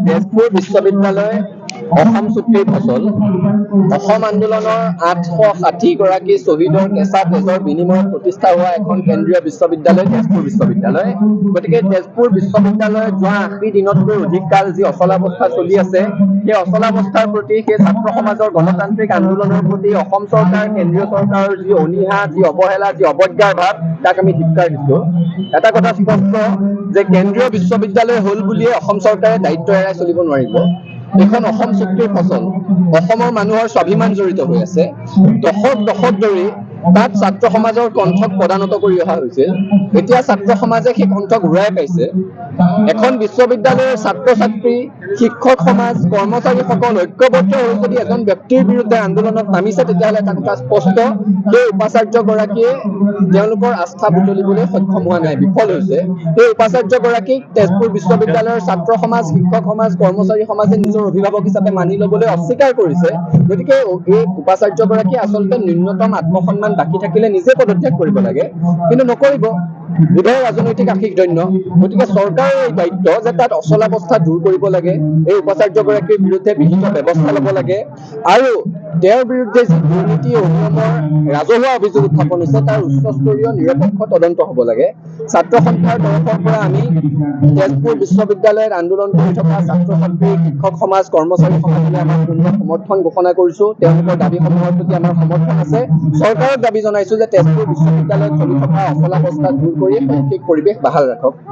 তেজপুৰ বিশ্ববিদ্যালয় অসম চুক্তিৰ ফচল অসম আন্দোলনৰ 860 গৰাকী শ্বহীদৰ কেঁচা তেজৰ বিনিময়ত প্ৰতিষ্ঠা হোৱা এখন কেন্দ্ৰীয় বিশ্ববিদ্যালয় তেজপুৰ বিশ্ববিদ্যালয়। গতিকে তেজপুৰ বিশ্ববিদ্যালয়ত যোৱা 80 দিনতকৈ অধিক কাল যি অচলাৱস্থা চলি আছে, সেই অচলাৱস্থাৰ প্ৰতি, সেই ছাত্ৰ সমাজৰ গণতান্ত্ৰিক আন্দোলনৰ প্ৰতি অসম চৰকাৰ, কেন্দ্ৰীয় চৰকাৰৰ যি অনীহা, যি অৱহেলা, যি অৱজ্ঞাৰ ভাৱ, তাক আমি ধিক্কাৰ দিছো। এটা কথা স্পষ্ট যে কেন্দ্ৰীয় বিশ্ববিদ্যালয় হল বুলিয়ে অসম চৰকাৰে দায়িত্ব এৰাই চলিব নোৱাৰিব। এখন অসম চুক্তিৰ ফচল, অসমৰ মানুহৰ স্বাভিমান জড়িত হৈ আছে। দশক ধৰি তাত ছাত্ৰ সমাজৰ কণ্ঠক পদানত কৰি অহা হৈছিল। এতিয়া ছাত্ৰ সমাজে সেই কণ্ঠ ঘূৰাই পাইছে। এখন বিশ্ববিদ্যালয়ৰ ছাত্ৰ ছাত্ৰী, শিক্ষক সমাজ, কৰ্মচাৰীসকল ঐক্যবদ্ধ হৈ যদি এজন ব্যক্তিৰ বিৰুদ্ধে আন্দোলনত নামিছে, তেতিয়াহ'লে এটা কথা স্পষ্ট, সেই উপাচাৰ্যগৰাকীয়ে তেওঁলোকৰ আস্থা বুটলিবলৈ সক্ষম হোৱা নাই, বিফল হৈছে। সেই উপাচাৰ্যগৰাকীক তেজপুৰ বিশ্ববিদ্যালয়ৰ ছাত্ৰ সমাজ, শিক্ষক সমাজ, কৰ্মচাৰী সমাজে নিজৰ অভিভাৱক হিচাপে মানি ল'বলৈ অস্বীকাৰ কৰিছে। গতিকে এই উপাচাৰ্যগৰাকী আচলতে ন্যূনতম আত্মসন্মান বাকী থাকিলে নিজে পদত্যাগ কৰিব লাগে, কিন্তু নকৰিব। হৃদয় ৰাজনৈতিক আশীৰ্দন্য। গতিকে চৰকাৰৰ এই দায়িত্ব যে তাত অচলাৱস্থা দূৰ কৰিব লাগে, এই উপাচাৰ্যগৰাকীৰ বিৰুদ্ধে বিহিত ব্যৱস্থা ল'ব লাগে, আৰু তেওঁৰ বিৰুদ্ধে যি দুৰ্নীতি, অনিয়মৰ ৰাজহুৱা অভিযোগ উত্থাপন হৈছে, তাৰ উচ্চস্তৰীয় নিৰপেক্ষ তদন্ত হ'ব লাগে। ছাত্ৰ সন্থাৰ তৰফৰ পৰা আমি তেজপুৰ বিশ্ববিদ্যালয়ত আন্দোলন কৰি থকা ছাত্ৰ ছাত্ৰী, শিক্ষক সমাজ, কৰ্মচাৰী সমাজলৈ আমাৰ পূৰ্ণ সমৰ্থন ঘোষণা কৰিছো। তেওঁলোকৰ দাবীসমূহৰ প্ৰতি আমাৰ সমৰ্থন আছে। চৰকাৰক দাবী জনাইছো যে তেজপুৰ বিশ্ববিদ্যালয়ত চলি থকা অচলাৱস্থা দূৰ কৰি শৈক্ষিক পৰিৱেশ বাহাল ৰাখক।